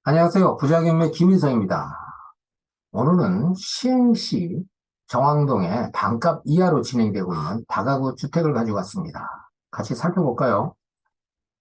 안녕하세요. 부자경매 김인성입니다. 오늘은 시흥시 정왕동에 반값 이하로 진행되고 있는 다가구 주택을 가지고 왔습니다. 같이 살펴볼까요?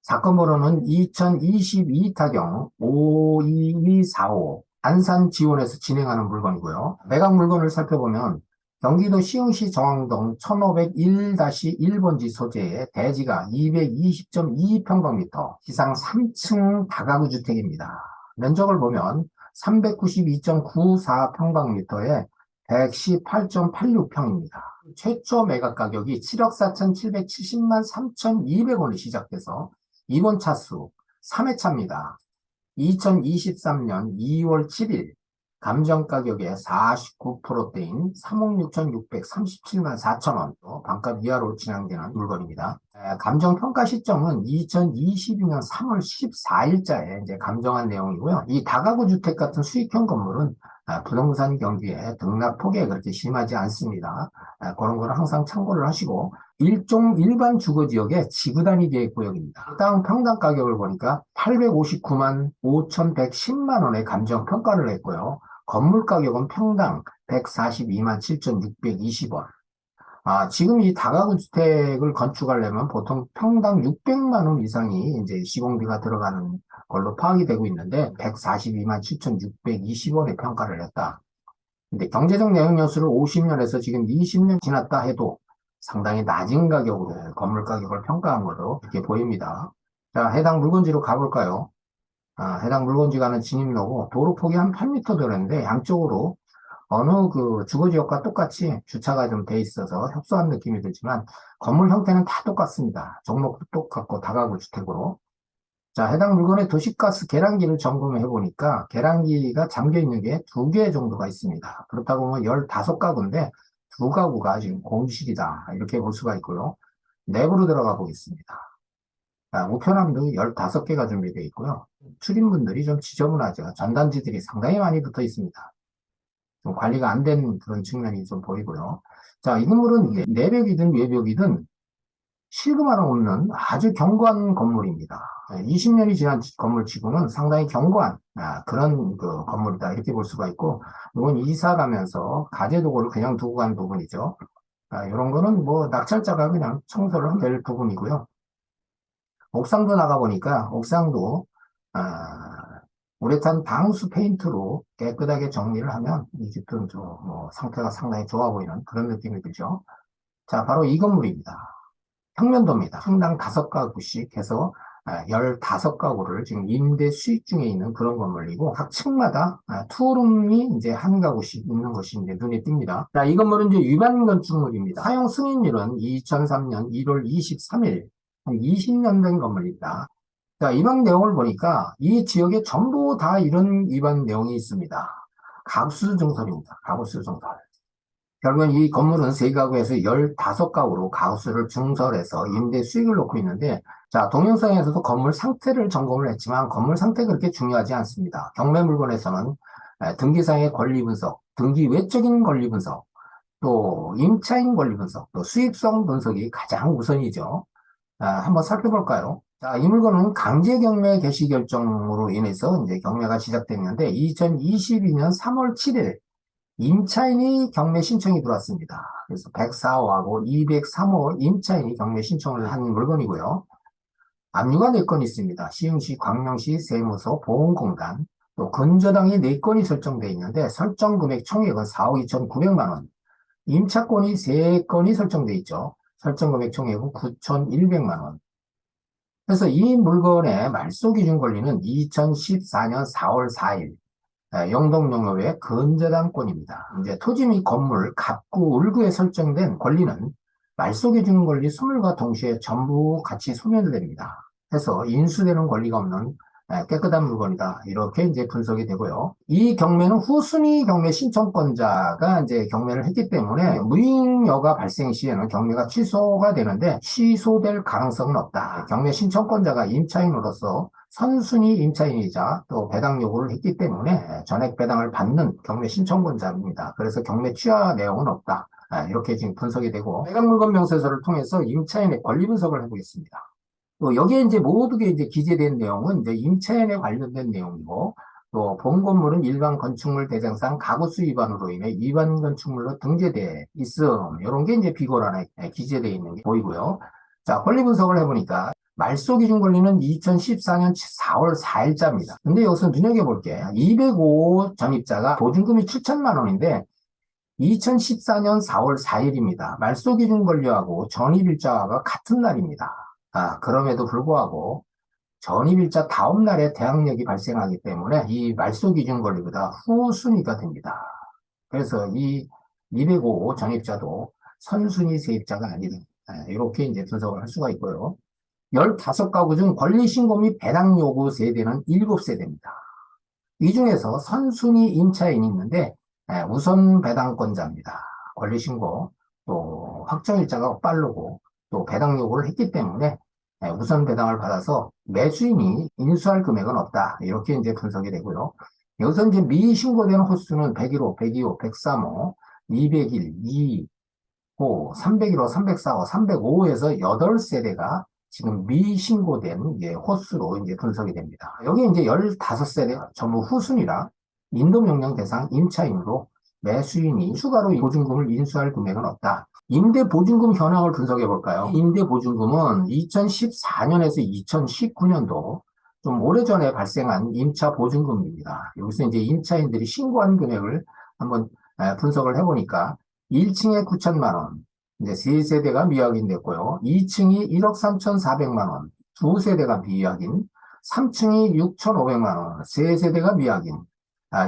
사건 번호는 2022 타경 52245 안산 지원에서 진행하는 물건이고요. 매각 물건을 살펴보면 경기도 시흥시 정왕동 1501-1번지 소재의 대지가 220.2평방미터, 지상 3층 다가구 주택입니다. 면적을 보면 392.94평방미터에 118.86평입니다. 최초 매각 가격이 7억 4,770만 3,200원이 시작돼서 이번 차수 3회차입니다. 2023년 2월 7일 감정가격의 49%대인 3억 6,637만 4천원, 반값 이하로 진행되는 물건입니다. 감정평가 시점은 2022년 3월 14일자에 이제 감정한 내용이고요. 이 다가구 주택 같은 수익형 건물은 부동산 경기에 등락 폭에 그렇게 심하지 않습니다. 그런 거는 항상 참고를 하시고, 일반 주거지역의 지구 단위 계획 구역입니다. 땅 평당 가격을 보니까 859만 5,110만 원의 감정 평가를 했고요. 건물 가격은 평당 142만 7,620원. 지금 이 다가구 주택을 건축하려면 보통 평당 600만 원 이상이 이제 시공비가 들어가는 걸로 파악이 되고 있는데 142만 7,620원의 평가를 했다. 근데 경제적 내용 요소를 50년에서 지금 20년 지났다 해도 상당히 낮은 가격으로 건물 가격을 평가한 것으로 이렇게 보입니다. 자, 해당 물건지로 가볼까요? 해당 물건지 가는 진입로고 도로 폭이 한 8m 되는데 양쪽으로 어느 그 주거지역과 똑같이 주차가 좀 돼 있어서 협소한 느낌이 들지만 건물 형태는 다 똑같습니다. 종목도 똑같고 다가구 주택으로. 자, 해당 물건의 도시가스 계량기를 점검해 보니까 계량기가 잠겨 있는 게 2개 정도가 있습니다. 그렇다고 보면 15가구인데 2가구가 지금 공실이다. 이렇게 볼 수가 있고요. 내부로 들어가 보겠습니다. 우편함도 15개가 준비되어 있고요. 출입문들이 좀 지저분하죠. 전단지들이 상당히 많이 붙어 있습니다. 좀 관리가 안 된 그런 측면이 좀 보이고요. 자, 이 건물은 내벽이든 외벽이든 실금 하나 없는 아주 견고한 건물입니다. 20년이 지난 건물치고는 상당히 견고한 그런 그 건물이다 이렇게 볼 수가 있고, 이건 이사 가면서 가재 도구를 그냥 두고 간 부분이죠. 이런 거는 뭐 낙찰자가 그냥 청소를 하면 될 부분이고요. 옥상도 나가보니까 옥상도 우레탄 방수 페인트로 깨끗하게 정리를 하면 이 집도 뭐 상태가 상당히 좋아 보이는 그런 느낌이 들죠. 자, 바로 이 건물입니다. 평면도입니다. 평당 5가구씩 해서 15가구를 지금 임대 수익 중에 있는 그런 건물이고, 각 층마다 투룸이 이제 한 가구씩 있는 것이 이제 눈에 띕니다. 자, 이 건물은 이제 위반 건축물입니다. 사용 승인일은 2003년 1월 23일, 한 20년 된 건물입니다. 자, 위반 내용을 보니까 이 지역에 전부 다 이런 위반 내용이 있습니다. 가구수 증설입니다. 가구수 증설. 결국은 이 건물은 3가구에서 15가구로 가구수를 증설해서 임대 수익을 놓고 있는데, 자, 동영상에서도 건물 상태를 점검을 했지만 건물 상태가 그렇게 중요하지 않습니다. 경매 물건에서는 등기상의 권리 분석, 등기 외적인 권리 분석, 또 임차인 권리 분석, 또 수익성 분석이 가장 우선이죠. 한번 살펴볼까요? 자, 이 물건은 강제 경매 개시 결정으로 인해서 이제 경매가 시작됐는데 2022년 3월 7일 임차인이 경매 신청이 들어왔습니다. 그래서 104호하고 203호 임차인이 경매 신청을 한 물건이고요. 압류가 4건 있습니다. 시흥시, 광명시, 세무서, 보험공단, 또 건저당이 4건이 설정되어 있는데 설정 금액 총액은 4억 2,900만 원. 임차권이 3건이 설정되어 있죠. 설정 금액 총액은 9,100만 원. 그래서 이 물건의 말소 기준 권리는 2014년 4월 4일 영동영업의 건재당권입니다. 이제 토지 및 건물 갑구 을구에 설정된 권리는 말소 기준 권리 소멸과 동시에 전부 같이 소멸됩니다. 해서 인수되는 권리가 없는 깨끗한 물건이다. 이렇게 이제 분석이 되고요. 이 경매는 후순위 경매 신청권자가 이제 경매를 했기 때문에 무인여가 발생 시에는 경매가 취소가 되는데 취소될 가능성은 없다. 경매 신청권자가 임차인으로서 선순위 임차인이자 또 배당 요구를 했기 때문에 전액 배당을 받는 경매 신청권자입니다. 그래서 경매 취하 내용은 없다. 이렇게 지금 분석이 되고, 매각 물건 명세서를 통해서 임차인의 권리 분석을 해보겠습니다. 또 여기에 이제 모두게 이제 기재된 내용은 이제 임차인에 관련된 내용이고, 또 본 건물은 일반 건축물 대장상 가구수 위반으로 인해 일반 건축물로 등재돼 있음. 이런 게 이제 비고란에 기재되어 있는 게 보이고요. 자, 권리 분석을 해보니까 말소 기준 권리는 2014년 4월 4일자입니다. 근데 여기서 눈여겨볼 게 205 전입자가 보증금이 7천만 원인데 2014년 4월 4일입니다. 말소 기준 권리하고 전입일자가 같은 날입니다. 그럼에도 불구하고 전입일자 다음 날에 대항력이 발생하기 때문에 이 말소 기준 권리보다 후순위가 됩니다. 그래서 이 205 전입자도 선순위 세입자가 아니다. 이렇게 이제 분석을 할 수가 있고요. 15가구 중 권리신고 및 배당 요구 세대는 7세대입니다. 이 중에서 선순위 임차인이 있는데 우선 배당권자입니다. 권리신고 또 확정일자가 빠르고 또 배당 요구를 했기 때문에 우선 배당을 받아서 매수인이 인수할 금액은 없다. 이렇게 이제 분석이 되고요. 여기서 이제 미신고되는 호수는 101호, 102호, 103호, 201, 2호, 301호, 304호, 305호에서 8세대가 지금 미신고된 호수로 이제 분석이 됩니다. 여기 이제 15세대 전부 후순위라 인도명령 대상 임차인으로 매수인이 추가로 보증금을 인수할 금액은 없다. 임대보증금 현황을 분석해 볼까요? 임대보증금은 2014년에서 2019년도 좀 오래전에 발생한 임차 보증금입니다. 여기서 이제 임차인들이 신고한 금액을 한번 분석을 해보니까 1층에 9천만 원, 이제 3세대가 미확인됐고요. 2층이 1억 3,400만 원, 2세대가 미확인, 3층이 6,500만 원, 3세대가 미확인.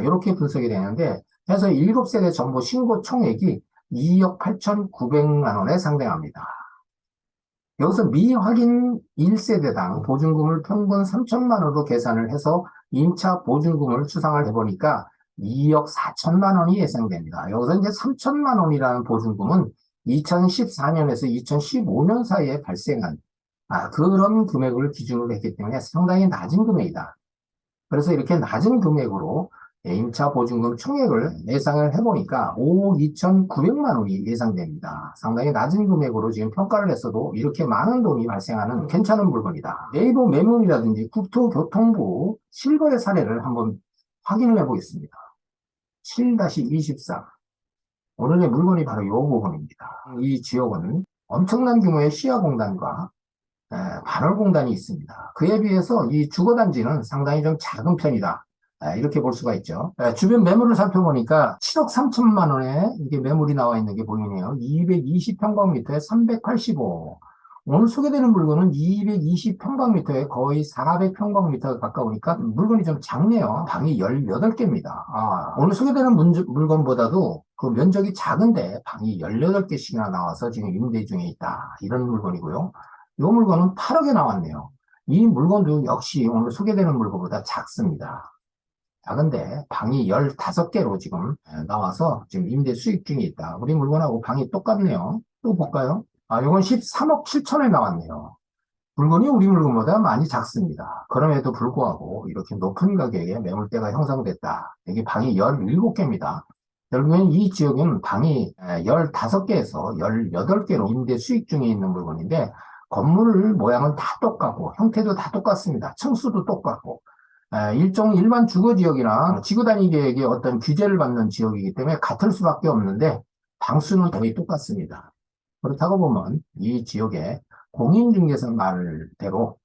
이렇게 분석이 되는데, 해서 7세대 전부 신고 총액이 2억 8,900만 원에 상당합니다. 여기서 미확인 1세대당 보증금을 평균 3천만 원으로 계산을 해서 임차 보증금을 추상을 해보니까 2억 4천만 원이 예상됩니다. 여기서 이제 3천만 원이라는 보증금은 2014년에서 2015년 사이에 발생한 그런 금액을 기준으로 했기 때문에 상당히 낮은 금액이다. 그래서 이렇게 낮은 금액으로 임차 보증금 총액을 예상을 해보니까 5억 2,900만 원이 예상됩니다. 상당히 낮은 금액으로 지금 평가를 했어도 이렇게 많은 돈이 발생하는 괜찮은 물건이다. 네이버 매물이라든지 국토교통부 실거래 사례를 한번 확인을 해보겠습니다. 7-24. 오늘의 물건이 바로 이 부분입니다. 이 지역은 엄청난 규모의 시야공단과 반월공단이 있습니다. 그에 비해서 이 주거단지는 상당히 좀 작은 편이다. 이렇게 볼 수가 있죠. 주변 매물을 살펴보니까 7억 3천만 원에 이게 매물이 나와 있는 게 보이네요. 220평방미터에 385. 오늘 소개되는 물건은 220평방미터에 거의 400평방미터가 가까우니까 물건이 좀 작네요. 방이 18개입니다. 오늘 소개되는 물건보다도 그 면적이 작은데 방이 18개씩이나 나와서 지금 임대 중에 있다. 이런 물건이고요. 이 물건은 8억에 나왔네요. 이 물건도 역시 오늘 소개되는 물건보다 작습니다. 작은데 방이 15개로 지금 나와서 지금 임대 수익 중에 있다. 우리 물건하고 방이 똑같네요. 또 볼까요? 이건 13억 7천에 나왔네요. 물건이 우리 물건보다 많이 작습니다. 그럼에도 불구하고 이렇게 높은 가격에 매물대가 형성됐다. 여기 방이 17개입니다. 결국엔 이 지역은 방이 15개에서 18개로 임대 수익 중에 있는 물건인데 건물 모양은 다 똑같고 형태도 다 똑같습니다. 층수도 똑같고 일반 주거지역이나 지구단위계획의 어떤 규제를 받는 지역이기 때문에 같을 수밖에 없는데 방수는 거의 똑같습니다. 그렇다고 보면 이 지역에 공인중개사 말대로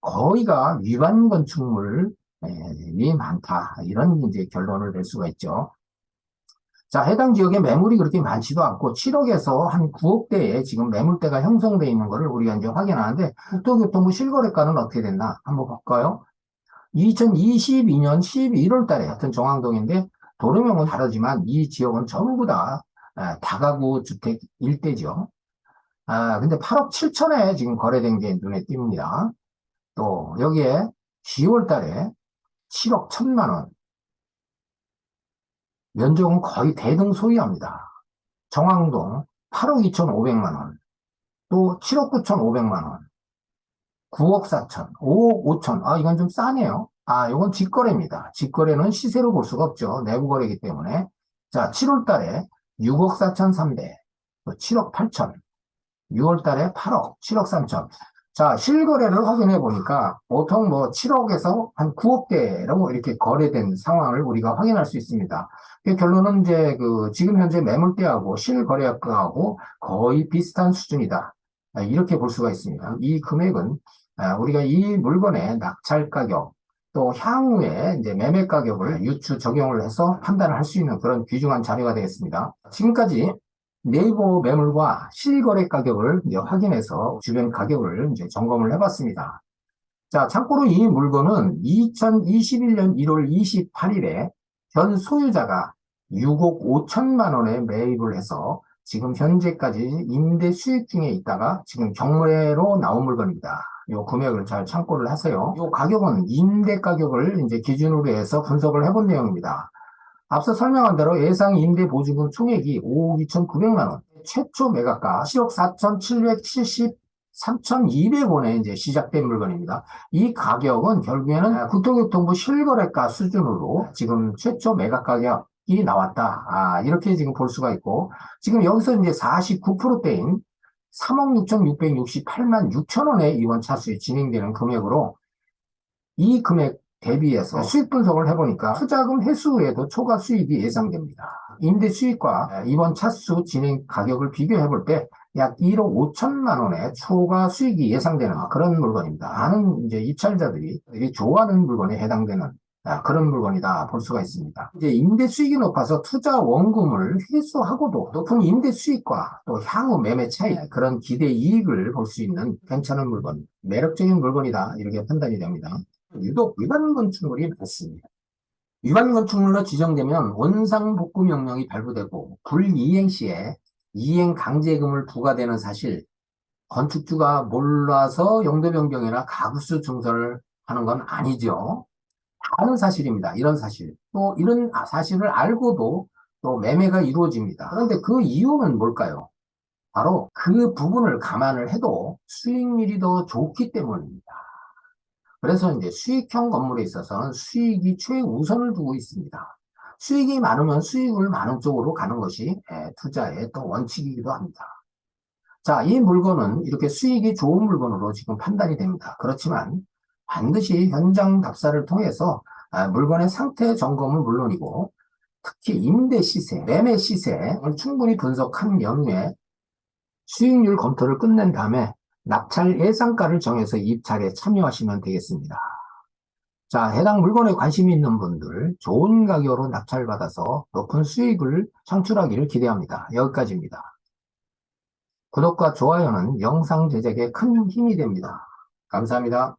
거의가 위반 건축물이 많다. 이런 이제 결론을 낼 수가 있죠. 자, 해당 지역에 매물이 그렇게 많지도 않고 7억에서 한 9억대에 지금 매물대가 형성되어 있는 것을 우리가 이제 확인하는데 국토교통부 실거래가는 어떻게 됐나 한번 볼까요? 2022년 12월 달에 같은 정왕동인데 도로명은 다르지만 이 지역은 전부 다 다가구 주택 일대죠. 근데 8억 7천에 지금 거래된 게 눈에 띕니다. 또 여기에 10월 달에 7억 1천만 원. 면적은 거의 대등 소유합니다. 정왕동 8억 2,500만 원. 또 7억 9,500만 원. 9억 4천, 5억 5천. 이건 좀 싸네요. 이건 직거래입니다. 직거래는 시세로 볼 수가 없죠. 내부 거래이기 때문에. 자, 7월 달에 6억 4천 3백, 7억 8천, 6월 달에 8억, 7억 3천. 자, 실거래를 확인해 보니까 보통 뭐 7억에서 한 9억대라고 이렇게 거래된 상황을 우리가 확인할 수 있습니다. 그 결론은 이제 지금 현재 매물대하고 실거래가하고 거의 비슷한 수준이다. 이렇게 볼 수가 있습니다. 이 금액은 우리가 이 물건의 낙찰 가격 또 향후에 이제 매매 가격을 유추 적용을 해서 판단을 할 수 있는 그런 귀중한 자료가 되겠습니다. 지금까지 네이버 매물과 실거래 가격을 이제 확인해서 주변 가격을 이제 점검을 해봤습니다. 자, 참고로 이 물건은 2021년 1월 28일에 현 소유자가 6억 5천만 원에 매입을 해서 지금 현재까지 임대 수익 중에 있다가 지금 경매로 나온 물건입니다. 이 금액을 잘 참고를 하세요. 이 가격은 임대 가격을 이제 기준으로 해서 분석을 해본 내용입니다. 앞서 설명한 대로 예상 임대 보증금 총액이 5억 2,900만 원, 최초 매각가 7억 4,773,200원에 이제 시작된 물건입니다. 이 가격은 결국에는 국토교통부 실거래가 수준으로 지금 최초 매각 가격이 나왔다. 이렇게 지금 볼 수가 있고, 지금 여기서 이제 49%대인 3억 6,668만 6천 원에 이번 차수에 진행되는 금액으로 이 금액 대비해서 수익 분석을 해보니까 투자금 회수 후에도 초과 수익이 예상됩니다. 임대 수익과 이번 차수 진행 가격을 비교해 볼 때 약 1억 5천만 원의 초과 수익이 예상되는 그런 물건입니다. 많은 이제 입찰자들이 좋아하는 물건에 해당되는 그런 물건이다 볼 수가 있습니다. 이제 임대 수익이 높아서 투자 원금을 회수하고도 높은 임대 수익과 또 향후 매매 차이 그런 기대 이익을 볼 수 있는 괜찮은 물건, 매력적인 물건이다 이렇게 판단이 됩니다. 유독 위반 건축물이 많습니다. 위반 건축물로 지정되면 원상복구 명령이 발부되고 불이행 시에 이행 강제금을 부과되는 사실, 건축주가 몰라서 용도 변경이나 가구수 증설을 하는 건 아니죠. 아는 사실입니다. 이런 사실. 또 이런 사실을 알고도 또 매매가 이루어집니다. 그런데 그 이유는 뭘까요? 바로 그 부분을 감안을 해도 수익률이 더 좋기 때문입니다. 그래서 이제 수익형 건물에 있어서는 수익이 최우선을 두고 있습니다. 수익이 많으면 수익을 많은 쪽으로 가는 것이 투자의 또 원칙이기도 합니다. 자, 이 물건은 이렇게 수익이 좋은 물건으로 지금 판단이 됩니다. 그렇지만 반드시 현장 답사를 통해서 물건의 상태 점검은 물론이고 특히 임대 시세, 매매 시세를 충분히 분석한 연후에 수익률 검토를 끝낸 다음에 낙찰 예상가를 정해서 입찰에 참여하시면 되겠습니다. 자, 해당 물건에 관심이 있는 분들 좋은 가격으로 낙찰받아서 높은 수익을 창출하기를 기대합니다. 여기까지입니다. 구독과 좋아요는 영상 제작에 큰 힘이 됩니다. 감사합니다.